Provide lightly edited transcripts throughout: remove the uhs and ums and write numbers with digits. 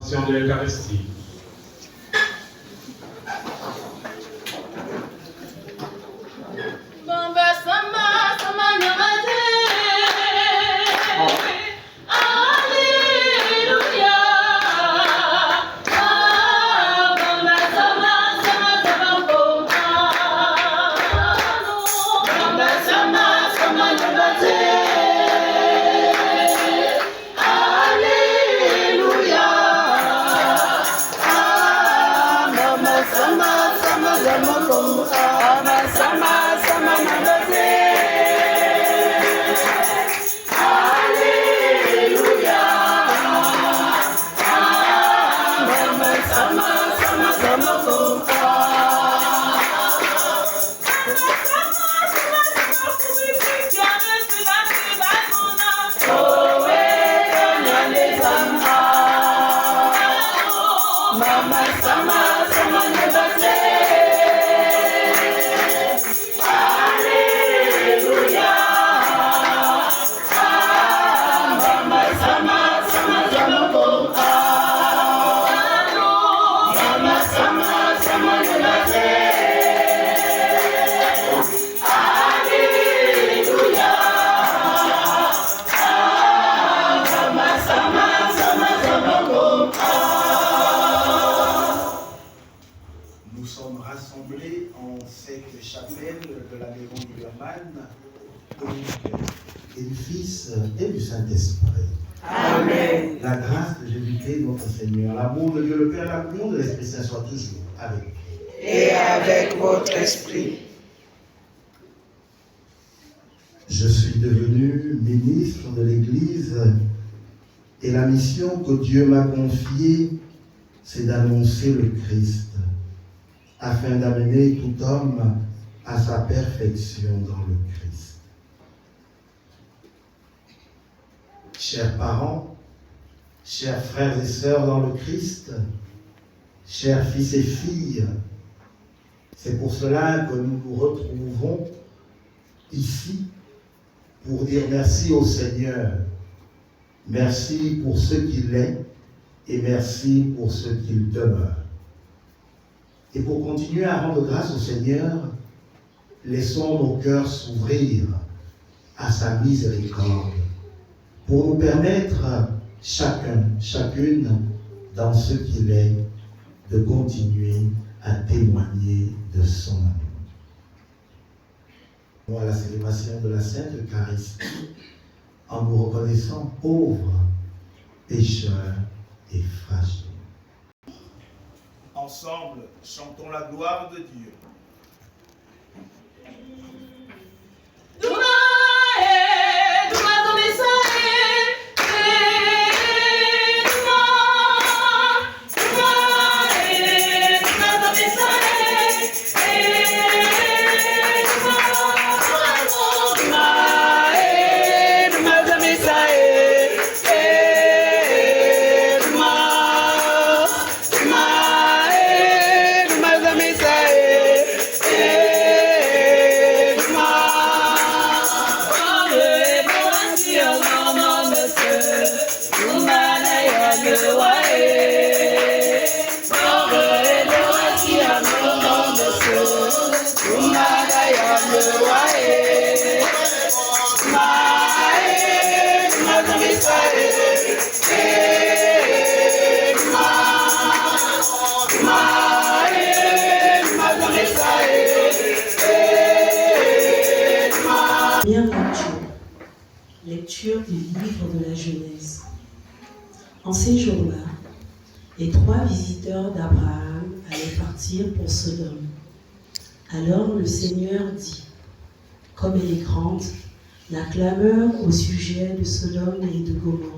de l'Eucharistie. Et du Fils et du Saint-Esprit. Amen. La grâce de Jésus-Christ, notre Seigneur, l'amour de Dieu le Père, la communion de l'Esprit Saint soit toujours avec vous. Et avec votre esprit. Je suis devenu ministre de l'Église et la mission que Dieu m'a confiée, c'est d'annoncer le Christ, afin d'amener tout homme à sa perfection dans le Christ. Chers parents, chers frères et sœurs dans le Christ, chers fils et filles, c'est pour cela que nous nous retrouvons ici pour dire merci au Seigneur. Merci pour ce qu'il est et merci pour ce qu'il demeure. Et pour continuer à rendre grâce au Seigneur, laissons nos cœurs s'ouvrir à sa miséricorde pour nous permettre, chacune, dans ce qu'il est, de continuer à témoigner de son amour. À la célébration de la Sainte Eucharistie, en nous reconnaissant pauvres, pécheurs et fragiles. Ensemble, chantons la gloire de Dieu. Lecture du livre de la Genèse. En ces jours-là, les 3 visiteurs d'Abraham allaient partir pour Sodome. Alors le Seigneur dit, comme elle est grande, la clameur au sujet de Sodome et de Gomorrhe.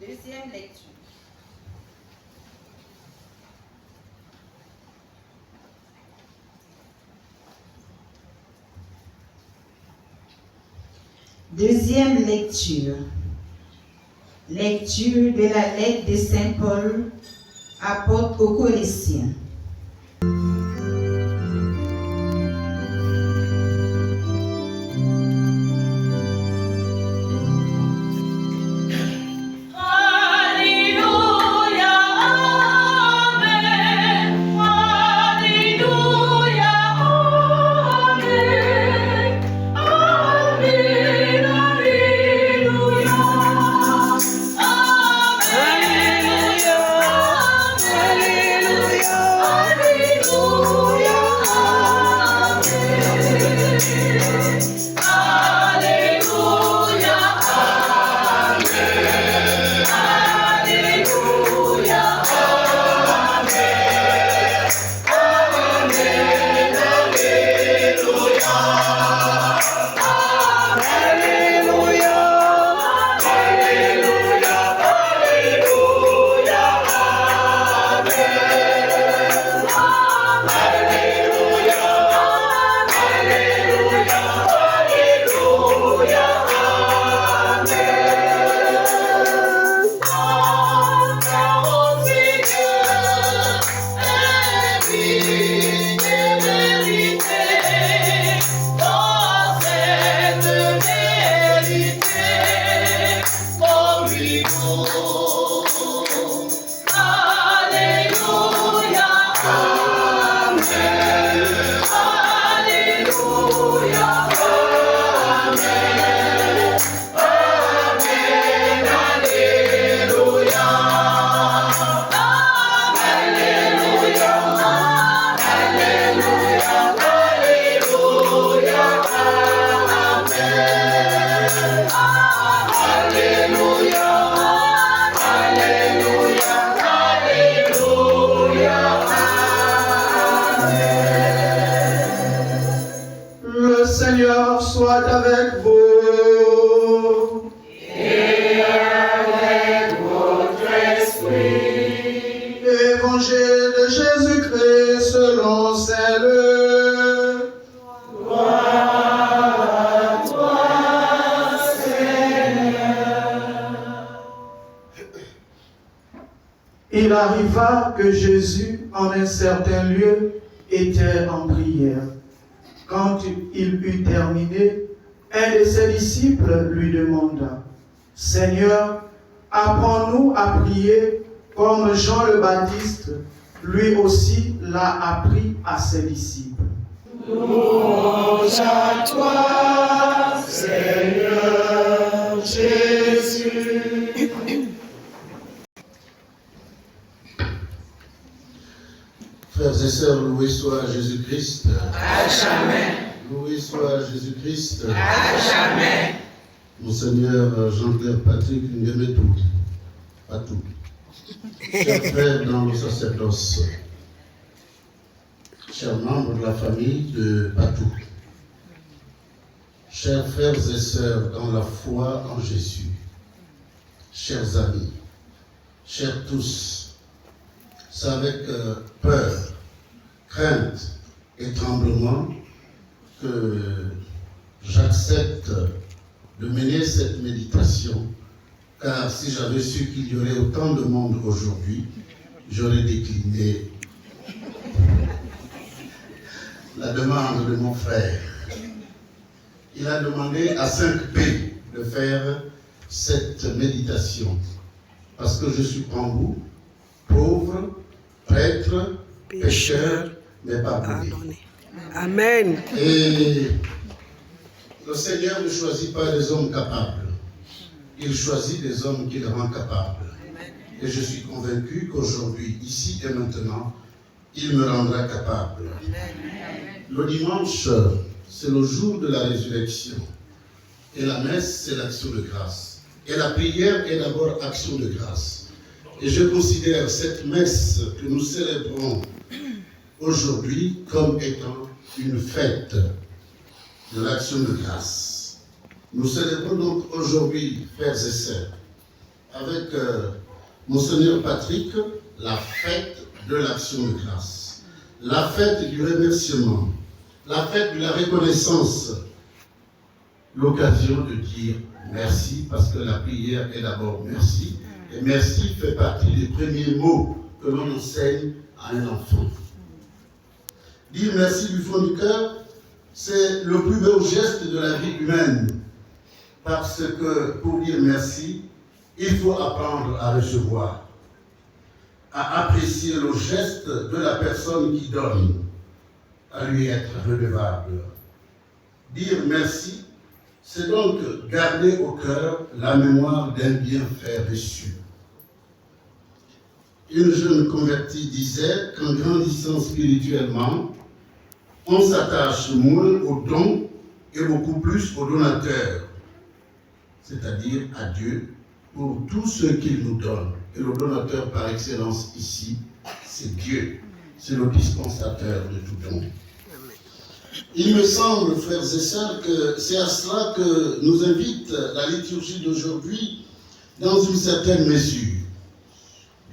Deuxième lecture. Deuxième lecture. Lecture de la lettre de Saint Paul, apôtre aux Colossiens. Le Seigneur soit avec vous. Et avec votre esprit. Évangile de Jésus-Christ selon Saint Luc. Gloire à toi, Seigneur. Il arriva que Jésus, en un certain lieu, était en prière. Quand il eut terminé, un de ses disciples lui demanda, « Seigneur, apprends-nous à prier comme Jean le Baptiste, lui aussi l'a appris à ses disciples. » Louange à toi, Seigneur Jésus. Frères et sœurs, loué soit Jésus-Christ. À jamais. Loué soit Jésus-Christ. À jamais. Monseigneur Jean-Pierre Patrick Nguemetou, Patou. Chers frères dans le sacerdoce, chers membres de la famille de Patou, chers frères et sœurs dans la foi en Jésus, chers amis, chers tous, c'est avec peur, crainte et tremblement que j'accepte de mener cette méditation, car si j'avais su qu'il y aurait autant de monde aujourd'hui, j'aurais décliné la demande de mon frère. Il a demandé à 5P de faire cette méditation, parce que je suis pambou, pauvre, prêtre, pécheur, mais pardonné. Amen. Et le Seigneur ne choisit pas des hommes capables. Il choisit des hommes qu'il rend capables. Et je suis convaincu qu'aujourd'hui, ici et maintenant, il me rendra capable. Le dimanche, c'est le jour de la résurrection. Et la messe, c'est l'action de grâce. Et la prière est d'abord action de grâce. Et je considère cette messe que nous célébrons aujourd'hui comme étant une fête de l'action de grâce. Nous célébrons donc aujourd'hui, frères et sœurs, avec Monseigneur Patrick la fête de l'action de grâce, la fête du remerciement, la fête de la reconnaissance, l'occasion de dire merci, parce que la prière est d'abord merci, et merci fait partie des premiers mots que l'on enseigne à un enfant. Dire merci du fond du cœur, c'est le plus beau geste de la vie humaine, parce que pour dire merci, il faut apprendre à recevoir, à apprécier le geste de la personne qui donne, à lui être redevable. Dire merci, c'est donc garder au cœur la mémoire d'un bienfait reçu. Une jeune convertie disait qu'en grandissant spirituellement, on s'attache moins aux dons et beaucoup plus aux donateurs, c'est-à-dire à Dieu, pour tout ce qu'il nous donne. Et le donateur par excellence ici, c'est Dieu. C'est le dispensateur de tout don. Il me semble, frères et sœurs, que c'est à cela que nous invite la liturgie d'aujourd'hui dans une certaine mesure.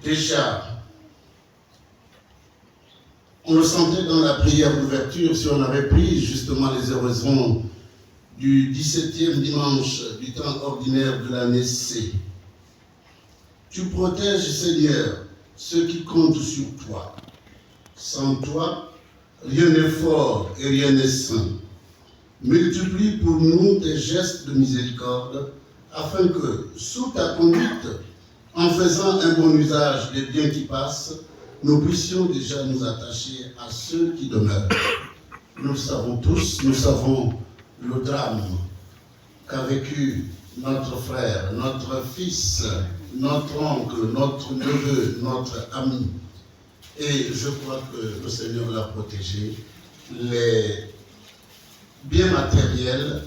Déjà, on le sentait dans la prière d'ouverture, si on avait pris justement les oraisons du 17e dimanche du temps ordinaire de l'année C. Tu protèges, Seigneur, ceux qui comptent sur toi. Sans toi, rien n'est fort et rien n'est saint. Multiplie pour nous tes gestes de miséricorde, afin que, sous ta conduite, en faisant un bon usage des biens qui passent, nous puissions déjà nous attacher à ceux qui demeurent. Nous le savons tous, nous savons le drame qu'a vécu notre frère, notre fils, notre oncle, notre neveu, notre ami. Et je crois que le Seigneur l'a protégé. Les biens matériels,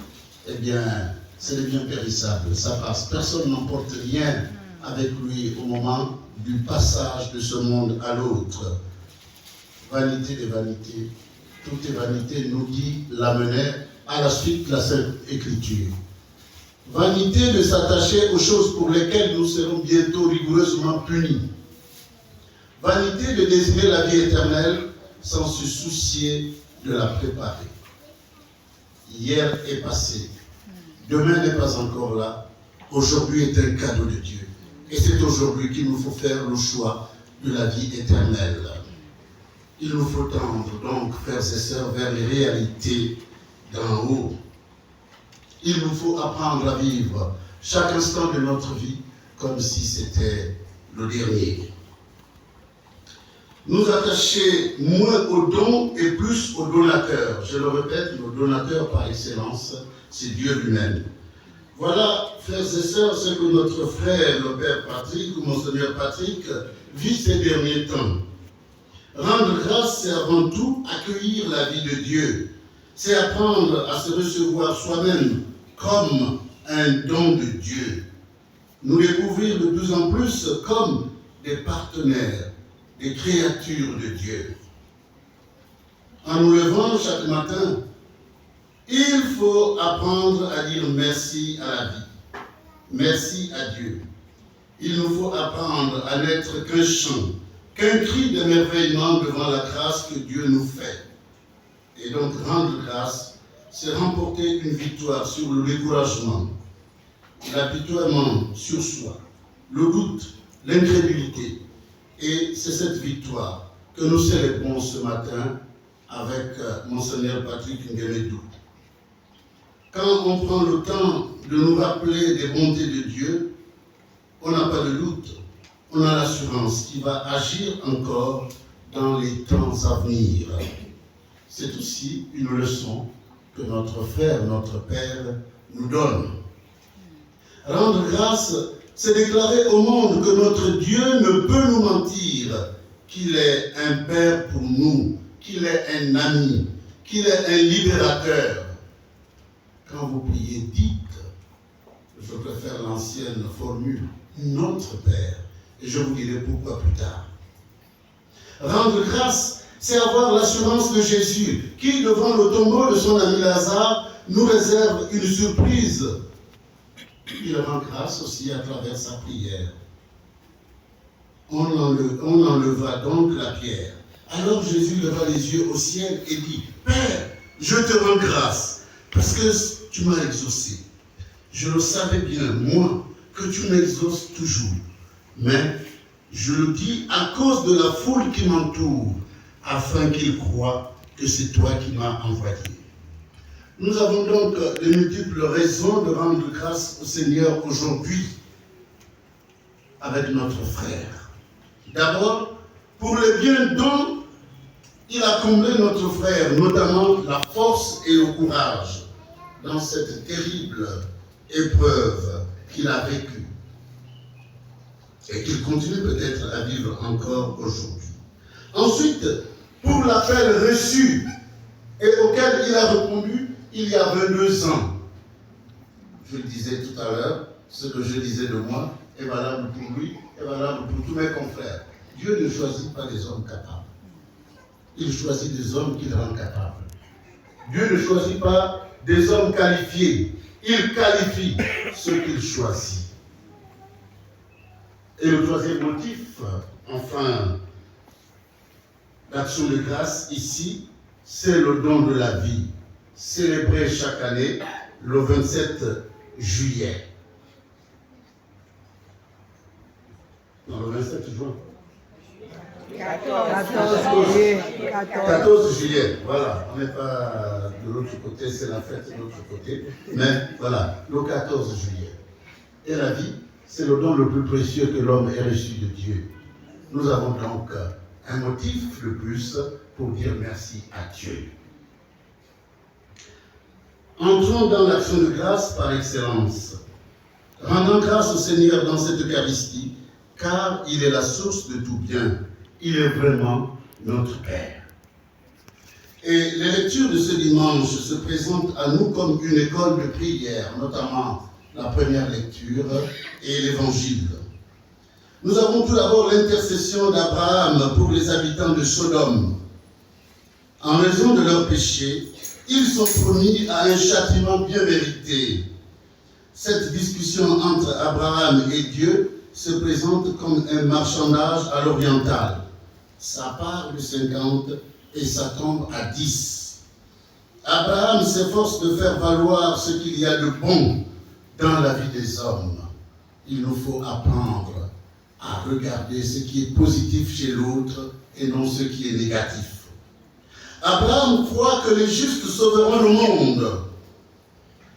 eh bien, c'est des biens périssables, ça passe. Personne n'emporte rien avec lui au moment du passage de ce monde à l'autre. Vanité des vanités, tout est vanité, nous dit l'amener à la suite de la Sainte Écriture. Vanité de s'attacher aux choses pour lesquelles nous serons bientôt rigoureusement punis. Vanité de désirer la vie éternelle sans se soucier de la préparer. Hier est passé, demain n'est pas encore là, aujourd'hui est un cadeau de Dieu. Et c'est aujourd'hui qu'il nous faut faire le choix de la vie éternelle. Il nous faut tendre donc, frères et sœurs, vers les réalités d'en haut. Il nous faut apprendre à vivre chaque instant de notre vie comme si c'était le dernier. Nous attacher moins aux dons et plus aux donateurs. Je le répète, le donateur par excellence, c'est Dieu lui-même. Voilà, frères et sœurs, ce que notre frère, le Père Patrick, ou Monseigneur Patrick, vit ces derniers temps. Rendre grâce, c'est avant tout accueillir la vie de Dieu. C'est apprendre à se recevoir soi-même comme un don de Dieu. Nous découvrir de plus en plus comme des partenaires, des créatures de Dieu. En nous levant chaque matin, il faut apprendre à dire merci à la vie, merci à Dieu. Il nous faut apprendre à n'être qu'un chant, qu'un cri d'émerveillement devant la grâce que Dieu nous fait. Et donc rendre grâce, c'est remporter une victoire sur le découragement, l'apitoiement sur soi, le doute, l'incrédulité. Et c'est cette victoire que nous célébrons ce matin avec Monseigneur Patrick Nguemedou. Quand on prend le temps de nous rappeler des bontés de Dieu, on n'a pas de doute, on a l'assurance qu'il va agir encore dans les temps à venir. C'est aussi une leçon que notre frère, notre Père nous donne. Rendre grâce, c'est déclarer au monde que notre Dieu ne peut nous mentir, qu'il est un Père pour nous, qu'il est un ami, qu'il est un libérateur. Quand vous priez, dites, je préfère l'ancienne formule, notre Père, et je vous dirai pourquoi plus tard. Rendre grâce, c'est avoir l'assurance de Jésus, qui, devant le tombeau de son ami Lazare, nous réserve une surprise. il rend grâce aussi à travers sa prière. On enleva donc la pierre. Alors Jésus leva les yeux au ciel et dit, Père, je te rends grâce, parce que tu m'as exaucé. Je le savais bien, moi, que tu m'exauces toujours. Mais je le dis à cause de la foule qui m'entoure, afin qu'ils croient que c'est toi qui m'as envoyé. Nous avons donc de multiples raisons de rendre grâce au Seigneur aujourd'hui avec notre frère. D'abord, pour le bien dont il a comblé notre frère, notamment la force et le courage dans cette terrible épreuve qu'il a vécue et qu'il continue peut-être à vivre encore aujourd'hui. Ensuite, pour l'appel reçu et auquel il a répondu il y a 22 ans. Je le disais tout à l'heure, ce que je disais de moi est valable pour lui, est valable pour tous mes confrères. Dieu ne choisit pas des hommes capables. Il choisit des hommes qu'il rend capables. Dieu ne choisit pas des hommes qualifiés. Il qualifie ceux qu'il choisit. Et le troisième motif, enfin, d'action de grâce ici, c'est le don de la vie, célébré chaque année le 27 juillet. Non, le 27 juin. 14 juillet, voilà. On n'est pas de l'autre côté, c'est la fête de l'autre côté. Mais voilà, le 14 juillet. Et la vie, c'est le don le plus précieux que l'homme ait reçu de Dieu. Nous avons donc un motif de plus pour dire merci à Dieu. Entrons dans l'action de grâce par excellence. Rendons grâce au Seigneur dans cette Eucharistie, car il est la source de tout bien. Il est vraiment notre Père. Et les lectures de ce dimanche se présentent à nous comme une école de prière, notamment la première lecture et l'Évangile. Nous avons tout d'abord l'intercession d'Abraham pour les habitants de Sodome. En raison de leurs péchés, ils sont promis à un châtiment bien mérité. Cette discussion entre Abraham et Dieu se présente comme un marchandage à l'oriental. Ça part de 50 et ça tombe à 10. Abraham s'efforce de faire valoir ce qu'il y a de bon dans la vie des hommes. Il nous faut apprendre à regarder ce qui est positif chez l'autre et non ce qui est négatif. Abraham croit que les justes sauveront le monde.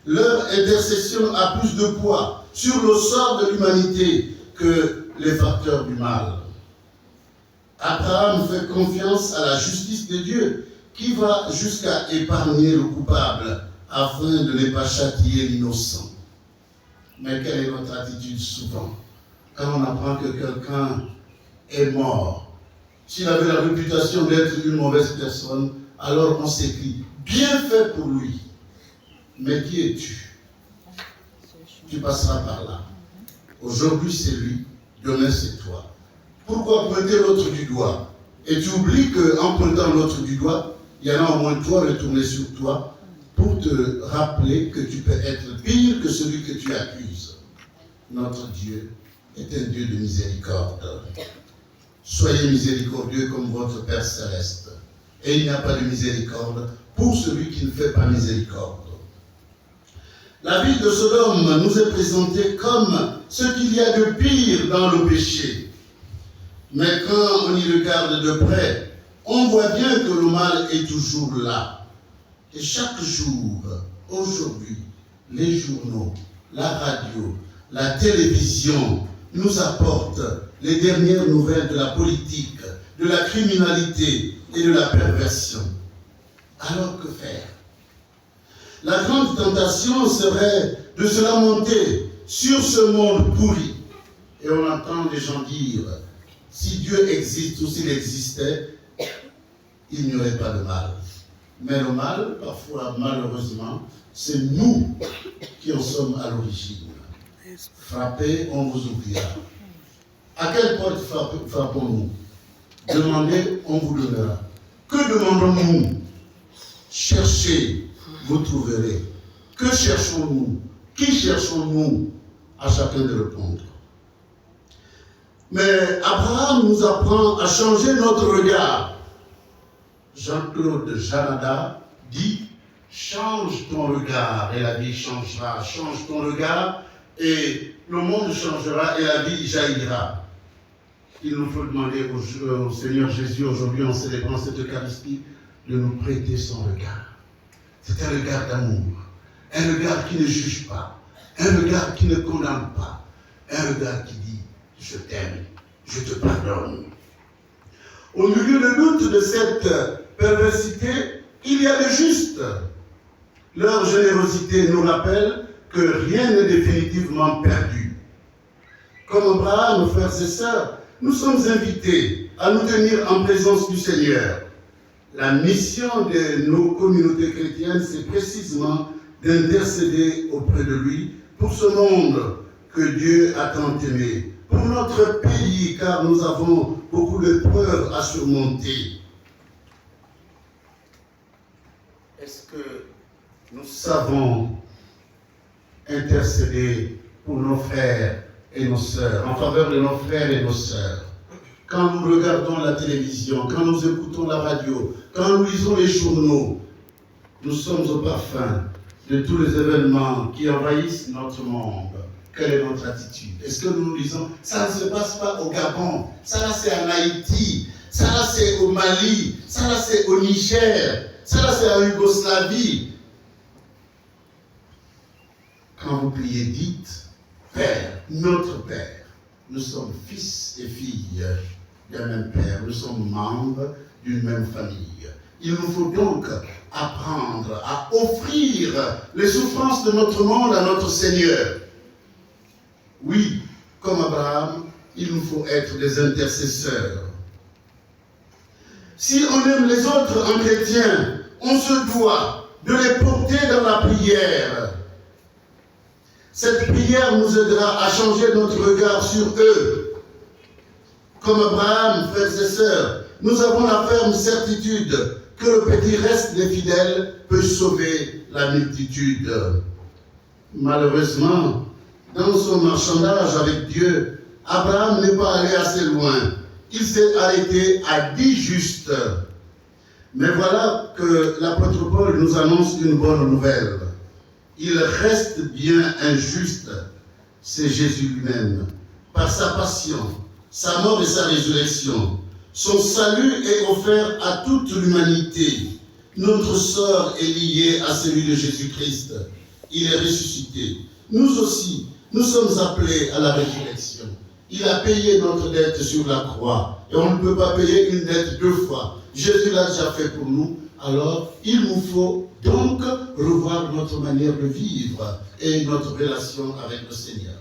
Leur intercession a plus de poids sur le sort de l'humanité que les facteurs du mal. Abraham fait confiance à la justice de Dieu qui va jusqu'à épargner le coupable afin de ne pas châtier l'innocent. Mais quelle est notre attitude souvent quand on apprend que quelqu'un est mort? S'il avait la réputation d'être une mauvaise personne, alors on s'écrit « Bien fait pour lui ». Mais qui es-tu? Tu passeras par là. Aujourd'hui c'est lui, demain c'est toi. Pourquoi pointer l'autre du doigt? Et tu oublies qu'en pointant l'autre du doigt, il y en a au moins trois retournés sur toi pour te rappeler que tu peux être pire que celui que tu accuses. Notre Dieu est un Dieu de miséricorde. Soyez miséricordieux comme votre Père céleste. Et il n'y a pas de miséricorde pour celui qui ne fait pas miséricorde. La vie de Sodome nous est présentée comme ce qu'il y a de pire dans le péché. Mais quand on y regarde de près, on voit bien que le mal est toujours là. Et chaque jour, aujourd'hui, les journaux, la radio, la télévision nous apportent les dernières nouvelles de la politique, de la criminalité et de la perversion. Alors que faire? La grande tentation serait de se lamenter sur ce monde pourri. Et on entend des gens dire, si Dieu existe ou s'il existait, il n'y aurait pas de mal. Mais le mal, parfois, malheureusement, c'est nous qui en sommes à l'origine. Frappez, on vous oubliera. À quelle porte frappons-nous? Demandez, on vous donnera. Que demandons-nous? Cherchez, vous trouverez. Que cherchons-nous? Qui cherchons-nous à chacun de répondre? Mais Abraham nous apprend à changer notre regard. Jean-Claude Janada dit « Change ton regard et la vie changera. Change ton regard et le monde changera et la vie jaillira. » Il nous faut demander au Seigneur Jésus aujourd'hui en célébrant cette Eucharistie de nous prêter son regard. C'est un regard d'amour, un regard qui ne juge pas, un regard qui ne condamne pas, un regard qui dit « Je t'aime, je te pardonne ». Au milieu de doute de cette perversité, il y a le juste. Leur générosité nous rappelle que rien n'est définitivement perdu. Comme Abraham, frères et sœurs, nous sommes invités à nous tenir en présence du Seigneur. La mission de nos communautés chrétiennes, c'est précisément d'intercéder auprès de lui pour ce monde que Dieu a tant aimé, pour notre pays, car nous avons beaucoup d'épreuves à surmonter. Est-ce que nous savons intercéder pour nos frères et nos sœurs, en faveur de nos frères et nos sœurs? Quand nous regardons la télévision, quand nous écoutons la radio, quand nous lisons les journaux, nous sommes au parfum de tous les événements qui envahissent notre monde. Quelle est notre attitude? Est-ce que nous nous disons, ça ne se passe pas au Gabon, ça là c'est en Haïti, ça là c'est au Mali, ça là c'est au Niger, ça là c'est en Yougoslavie? Quand vous priez, dites, Père, notre Père, nous sommes fils et filles d'un même Père, nous sommes membres d'une même famille. Il nous faut donc apprendre à offrir les souffrances de notre monde à notre Seigneur. Oui, comme Abraham, il nous faut être des intercesseurs. Si on aime les autres en chrétien, on se doit de les porter dans la prière. Cette prière nous aidera à changer notre regard sur eux. Comme Abraham, frères et sœurs, nous avons la ferme certitude que le petit reste des fidèles peut sauver la multitude. Malheureusement, dans son marchandage avec Dieu, Abraham n'est pas allé assez loin. Il s'est arrêté à 10 justes. Mais voilà que l'apôtre Paul nous annonce une bonne nouvelle. Il reste bien injuste, c'est Jésus lui-même. Par sa passion, sa mort et sa résurrection, son salut est offert à toute l'humanité. Notre sort est lié à celui de Jésus-Christ. Il est ressuscité. Nous aussi, nous sommes appelés à la résurrection. Il a payé notre dette sur la croix. Et on ne peut pas payer une dette 2 fois. Jésus l'a déjà fait pour nous. Alors, il nous faut donc revoir notre manière de vivre et notre relation avec le Seigneur.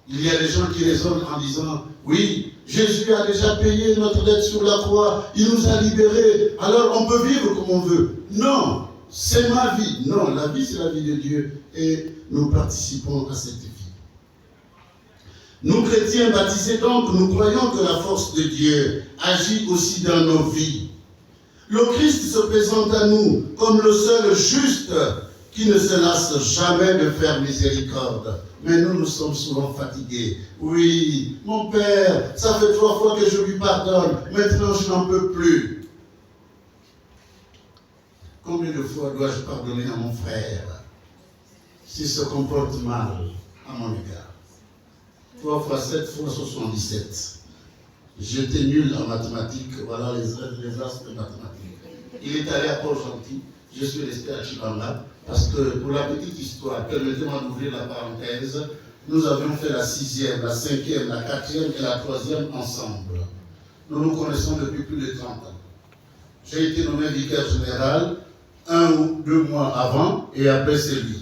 Il y a des gens qui raisonnent en disant, oui, Jésus a déjà payé notre dette sur la croix, il nous a libérés, alors on peut vivre comme on veut. Non, c'est ma vie. Non, la vie c'est la vie de Dieu et nous participons à cette vie. Nous chrétiens baptisés donc, nous croyons que la force de Dieu agit aussi dans nos vies. Le Christ se présente à nous comme le seul juste qui ne se lasse jamais de faire miséricorde. Mais nous sommes souvent fatigués. Oui, mon Père, ça fait 3 fois que je lui pardonne. Maintenant, je n'en peux plus. Combien de fois dois-je pardonner à mon frère s'il se comporte mal à mon égard? 3 fois 7 fois 77. J'étais nul en mathématiques. Voilà les as de mathématiques. Il est allé à Port-Gentil. Je suis resté à Chibanga. Parce que pour la petite histoire, permettez-moi d'ouvrir la parenthèse, nous avions fait la 6e, la 5e, la 4e et la 3e ensemble. Nous nous connaissons depuis plus de 30 ans. J'ai été nommé vicaire général 1 ou 2 mois avant et après c'est lui.